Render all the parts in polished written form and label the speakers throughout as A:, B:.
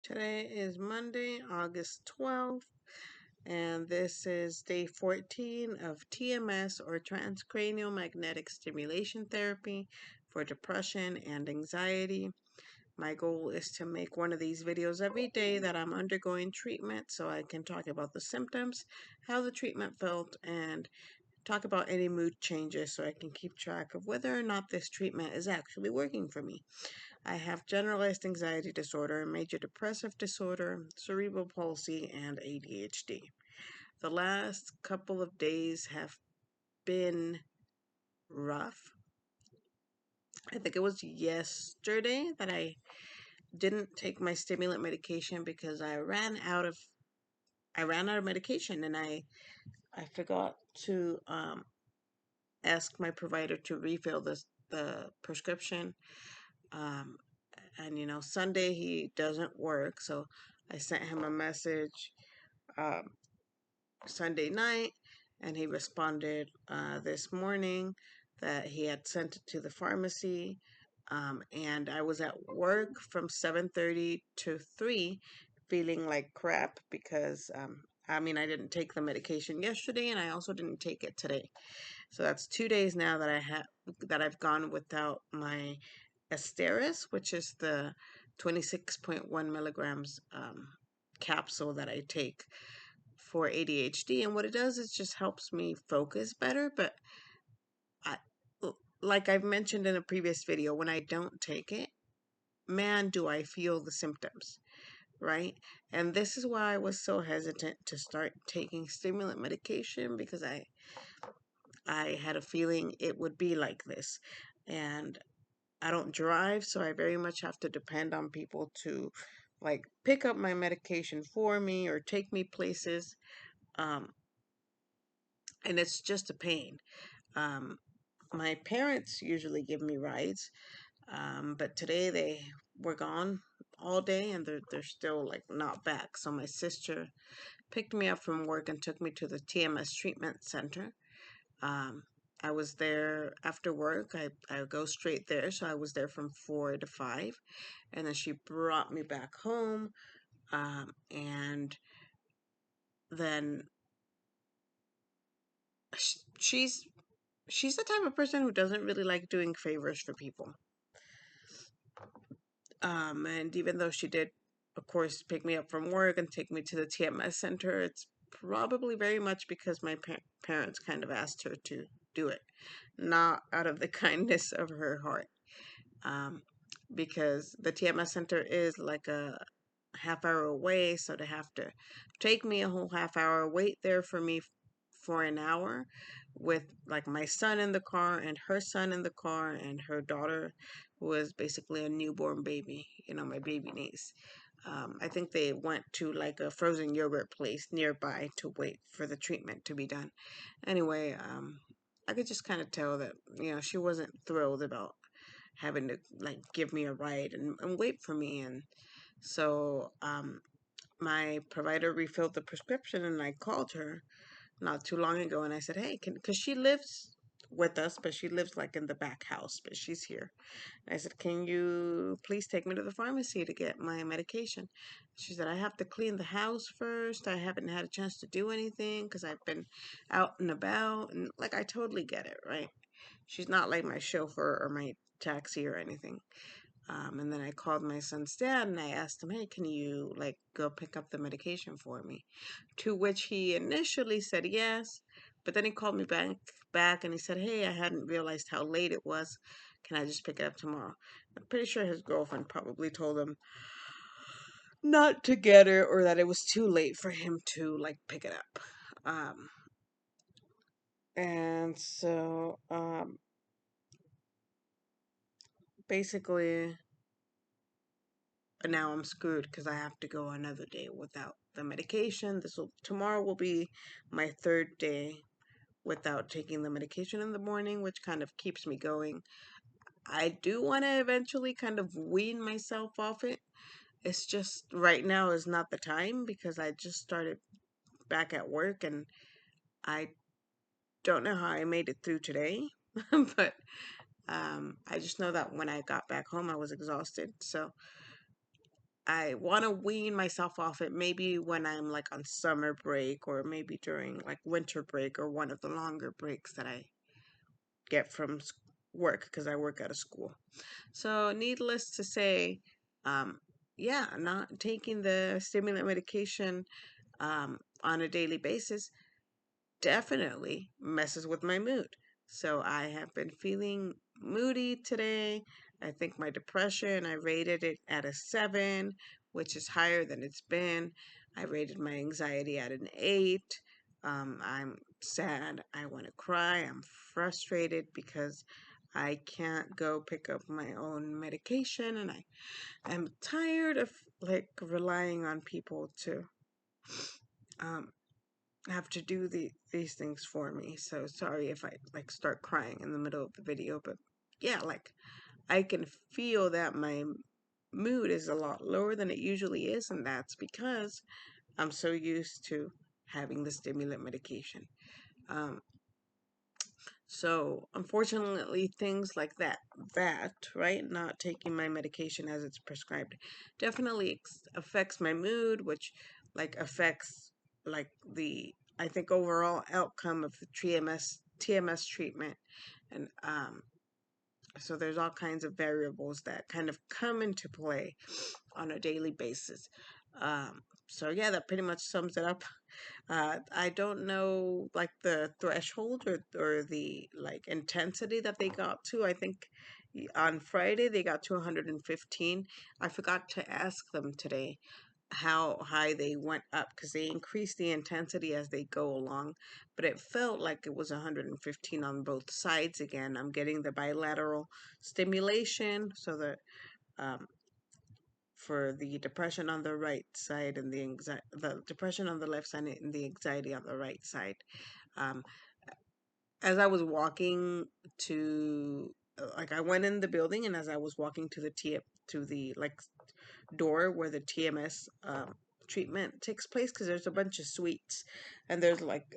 A: Today is Monday, August 12th, and this is day 14 of TMS or transcranial magnetic stimulation therapy for depression and anxiety. My goal is to make one of these videos every day that I'm undergoing treatment so I can talk about the symptoms, how the treatment felt, and talk about any mood changes so I can keep track of whether or not this treatment is actually working for me. I have generalized anxiety disorder, major depressive disorder, cerebral palsy, and ADHD. The last couple of days have been rough. I think it was yesterday that I didn't take my stimulant medication because I ran out of medication, and I forgot to ask my provider to refill the prescription. Um, and Sunday he doesn't work, so I sent him a message um, Sunday night, and he responded this morning that he had sent it to the pharmacy. And I was at work from 7:30 to 3 feeling like crap because I didn't take the medication yesterday, and I also didn't take it today. So that's 2 days now that I've gone without my Asteris, which is the 26.1 milligrams capsule that I take for ADHD. And what it does is just helps me focus better. But I, like I've mentioned in a previous video, when I don't take it, man, do I feel the symptoms, right? And this is why I was so hesitant to start taking stimulant medication, because I had a feeling it would be like this. And I don't drive, so I very much have to depend on people to like pick up my medication for me or take me places. Um, and it's just a pain. Um, my parents usually give me rides, but today they were gone all day, and they're still like not back. So my sister picked me up from work and took me to the TMS treatment center. Um, I was there after work. I go straight there, so I was there from 4 to 5, and then she brought me back home. And then she's she's the type of person who doesn't really like doing favors for people. And even though she did, of course, pick me up from work and take me to the TMS center, it's probably very much because my parents kind of asked her to do it, not out of the kindness of her heart. Um, because the TMS center is like a half hour away, so to have to take me a whole half hour, wait there for me for an hour with like my son in the car and her son in the car and her daughter, who was basically a newborn baby, my baby niece. I think they went to like a frozen yogurt place nearby to wait for the treatment to be done. Anyway, I could just kind of tell that, she wasn't thrilled about having to like give me a ride and wait for me. And so my provider refilled the prescription, and I called her not too long ago, and I said, hey, because she lives with us, but she lives like in the back house, but she's here. And I said, can you please take me to the pharmacy to get my medication? She said, I have to clean the house first. I haven't had a chance to do anything because I've been out and about. And like, I totally get it, right? She's not like my chauffeur or my taxi or anything. And then I called my son's dad and I asked him, hey, can you like go pick up the medication for me? To which he initially said yes, but then he called me back and he said, hey, I hadn't realized how late it was. Can I just pick it up tomorrow? I'm pretty sure his girlfriend probably told him not to get it, or that it was too late for him to like pick it up. Um, and so basically now I'm screwed because I have to go another day without the medication. Tomorrow will be my third day without taking the medication in the morning, which kind of keeps me going. I do want to eventually kind of wean myself off it. It's just right now is not the time because I just started back at work, and I don't know how I made it through today. But I just know that when I got back home, I was exhausted. So I want to wean myself off it maybe when I'm like on summer break, or maybe during like winter break, or one of the longer breaks that I get from work, because I work at a school. So, needless to say, um, yeah, not taking the stimulant medication on a daily basis definitely messes with my mood. So I have been feeling moody today. I think my depression, I rated it at a 7, which is higher than it's been. I rated my anxiety at an 8. I'm sad. I want to cry. I'm frustrated because I can't go pick up my own medication, and I'm tired of like relying on people to um, have to do these things for me. So sorry if I like start crying in the middle of the video, but yeah, like I can feel that my mood is a lot lower than it usually is, and that's because I'm so used to having the stimulant medication. Um, so unfortunately, things like that, right, not taking my medication as it's prescribed, definitely affects my mood, which like affects like the I think overall outcome of the TMS treatment, and so there's all kinds of variables that kind of come into play on a daily basis. So yeah, that pretty much sums it up. I don't know like the threshold, or the like intensity that they got to. I think on Friday they got to 115. I forgot to ask them today how high they went up, because they increase the intensity as they go along, but it felt like it was 115 on both sides. Again, I'm getting the bilateral stimulation, so that um, for the depression on the right side, and the depression on the left side, and the anxiety on the right side. Um, as I was walking to, like, I went in the building, and as I was walking to the like door where the TMS treatment takes place, because there's a bunch of suites, and there's like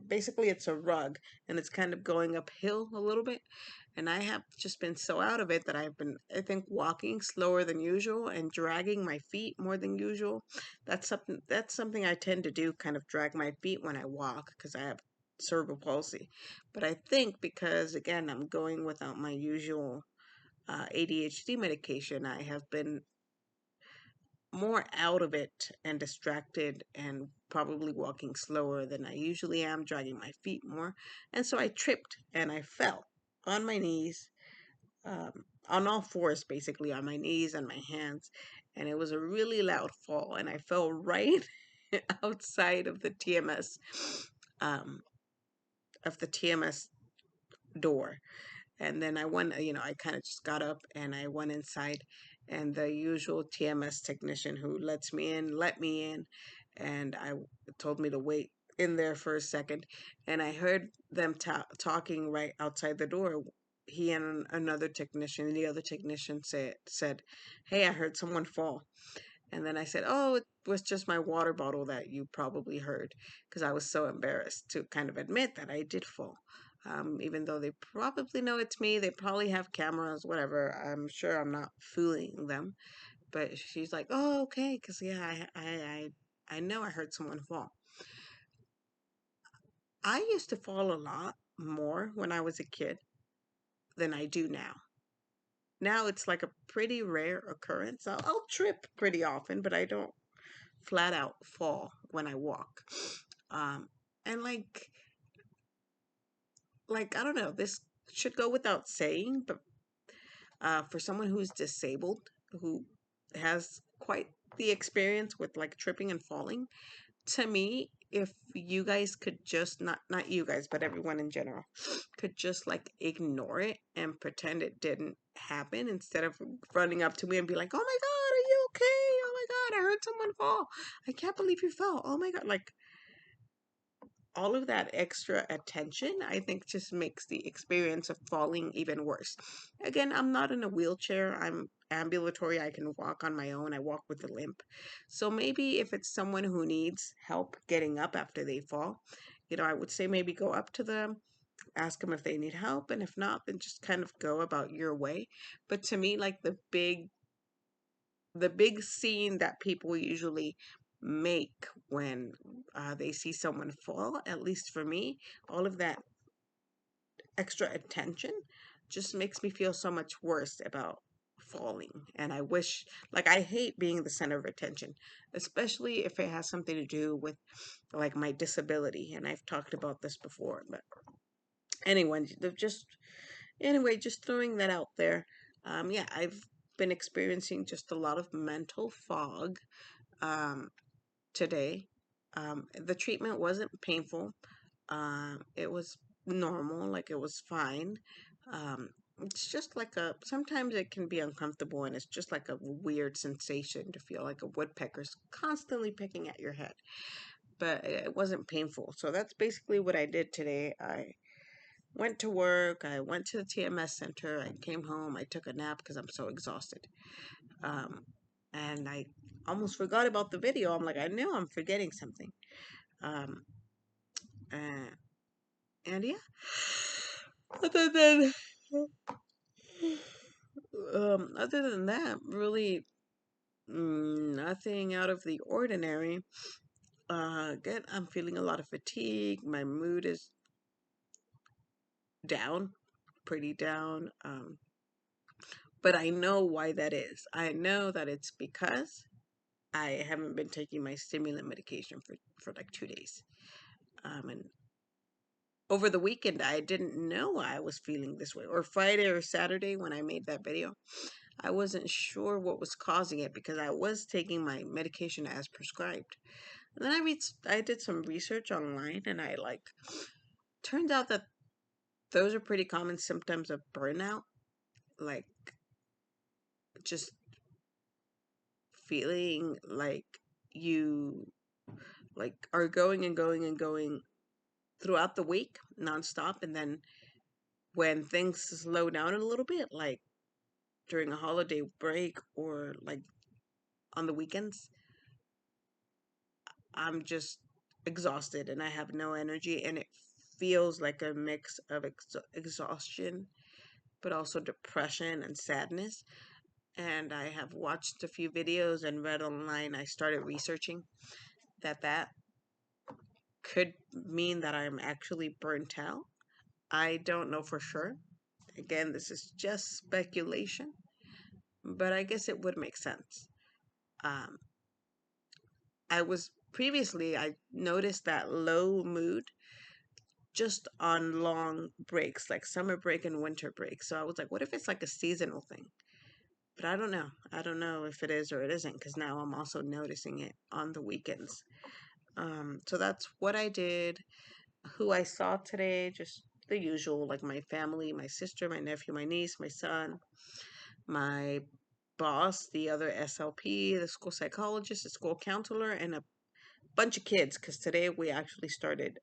A: basically it's a rug, and it's kind of going uphill a little bit, and I have just been so out of it that I've been, I think, walking slower than usual and dragging my feet more than usual. That's something I tend to do, kind of drag my feet when I walk, because I have cerebral palsy. But I think because again I'm going without my usual ADHD medication, I have been more out of it and distracted, and probably walking slower than I usually am, dragging my feet more. And so I tripped and I fell on my knees, on all fours, basically, on my knees and my hands. And it was a really loud fall, and I fell right outside um, of the TMS door. And then I went, I kind of just got up and I went inside, and the usual TMS technician who let me in, and I told me to wait in there for a second, and I heard them talking right outside the door. He and another technician, the other technician said, "Hey, I heard someone fall." And then I said, "Oh, it was just my water bottle that you probably heard," because I was so embarrassed to kind of admit that I did fall. Even though they probably know it's me, they probably have cameras, whatever. I'm sure I'm not fooling them. But she's like, "Oh, okay," because yeah, I know I heard someone fall. I used to fall a lot more when I was a kid than I do now. Now it's like a pretty rare occurrence. I'll trip pretty often, but I don't flat out fall when I walk. Um, and like I don't know, this should go without saying, but for someone who's disabled, who has quite the experience with like tripping and falling, to me, if you guys could just not you guys, but everyone in general, could just like ignore it and pretend it didn't happen, instead of running up to me and be like, "Oh my God, are you okay? Oh my God, I heard someone fall. I can't believe you fell. Oh my God." Like, all of that extra attention, I think, just makes the experience of falling even worse. Again, I'm not in a wheelchair. I'm ambulatory. I can walk on my own. I walk with a limp. So maybe if it's someone who needs help getting up after they fall, I would say maybe go up to them, ask them if they need help, and if not, then just kind of go about your way. But to me, like, the big the big scene that people usually make when they see someone fall, at least for me, all of that extra attention just makes me feel so much worse about falling. And I wish, like, I hate being the center of attention, especially if it has something to do with like my disability. And I've talked about this before, but anyway, just throwing that out there. Yeah, I've been experiencing just a lot of mental fog um, today. The treatment wasn't painful. It was normal, like it was fine. Um, it's just like sometimes it can be uncomfortable and it's just like a weird sensation to feel like a woodpecker's constantly picking at your head. But it wasn't painful. So that's basically what I did today. I went to work, I went to the TMS center, I came home, I took a nap because I'm so exhausted. Um, and I almost forgot about the video. I'm like, I knew I'm forgetting something. Um, and, and yeah, other than other than that, really nothing out of the ordinary. Again, I'm feeling a lot of fatigue. My mood is down, pretty down. But I know why that is. I know that it's because I haven't been taking my stimulant medication for like 2 days. And over the weekend, I didn't know I was feeling this way. Or Friday or Saturday when I made that video, I wasn't sure what was causing it because I was taking my medication as prescribed. And then I did some research online, and I like turns out that those are pretty common symptoms of burnout, like just feeling like you like are going and going and going throughout the week nonstop, and then when things slow down a little bit, like during a holiday break or like on the weekends, I'm just exhausted and I have no energy, and it feels like a mix of exhaustion but also depression and sadness. And I have watched a few videos and read online. I started researching that could mean that I'm actually burnt out. I don't know for sure. Again, this is just speculation, but I guess it would make sense. Um, I noticed that low mood just on long breaks, like summer break and winter break. So I was like, what if it's like a seasonal thing? But I don't know. I don't know if it is or it isn't because now I'm also noticing it on the weekends. So that's what I did. Who I saw today, just the usual, like my family, my sister, my nephew, my niece, my son, my boss, the other SLP, the school psychologist, the school counselor, and a bunch of kids because today we actually started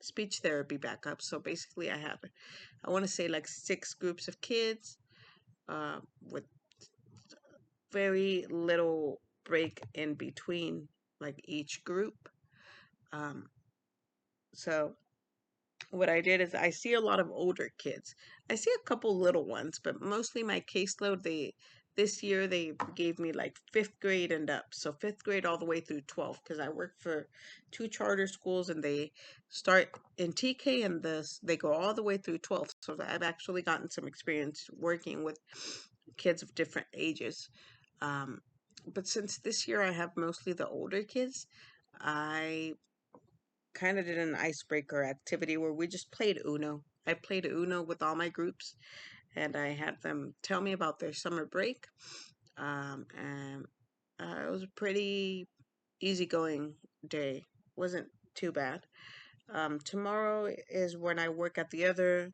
A: speech therapy back up. So basically, I want to say like 6 groups of kids with very little break in between like each group. Um, so what I did is I see a lot of older kids. I see a couple little ones, but mostly my caseload, this year they gave me like 5th grade and up. So 5th grade all the way through 12th because I work for 2 charter schools and they start in TK and they go all the way through 12th. So I've actually gotten some experience working with kids of different ages. Um, but since this year I have mostly the older kids, I kind of did an icebreaker activity where we just played Uno. I played Uno with all my groups and I had them tell me about their summer break. And it was a pretty easygoing day. Wasn't too bad. Tomorrow is when I work at the other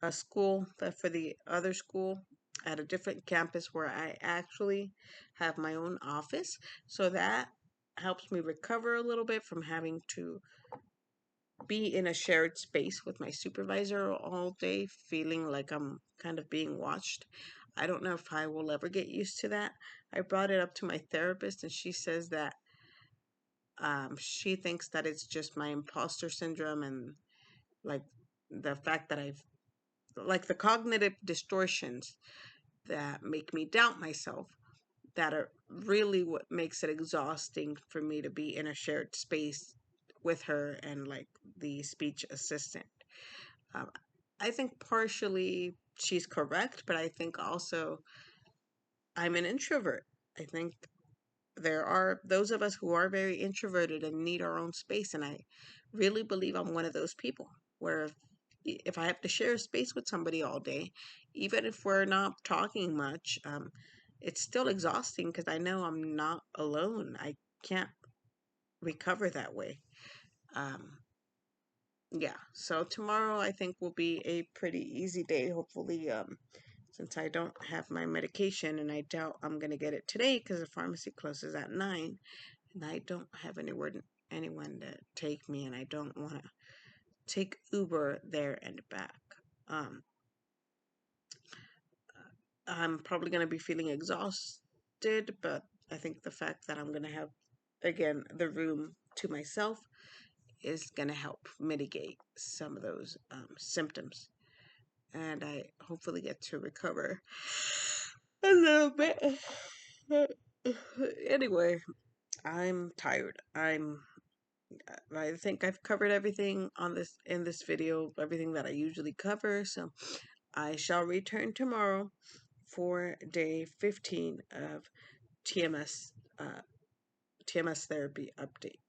A: school, for the other school at a different campus where I actually have my own office. So that helps me recover a little bit from having to be in a shared space with my supervisor all day, feeling like I'm kind of being watched. I don't know if I will ever get used to that. I brought it up to my therapist, and she says that she thinks that it's just my imposter syndrome and like the fact that I've like the cognitive distortions that make me doubt myself. that are really what makes it exhausting for me to be in a shared space with her and like the speech assistant. Um, I think partially she's correct, but I think also I'm an introvert. I think there are those of us who are very introverted and need our own space, and I really believe I'm one of those people where if I have to share a space with somebody all day, even if we're not talking much, it's still exhausting because I know I'm not alone. I can't recover that way. Um, yeah, so tomorrow I think will be a pretty easy day, hopefully, since I don't have my medication and I doubt I'm gonna get it today because the pharmacy closes at 9 and I don't have anyone to take me and I don't want to take Uber there and back. Um, I'm probably gonna be feeling exhausted, but I think the fact that I'm gonna have again the room to myself is gonna help mitigate some of those symptoms, and I hopefully get to recover a little bit. Anyway, I'm tired. I think I've covered everything on this in this video, everything that I usually cover. So I shall return tomorrow for day 15 of TMS TMS therapy update.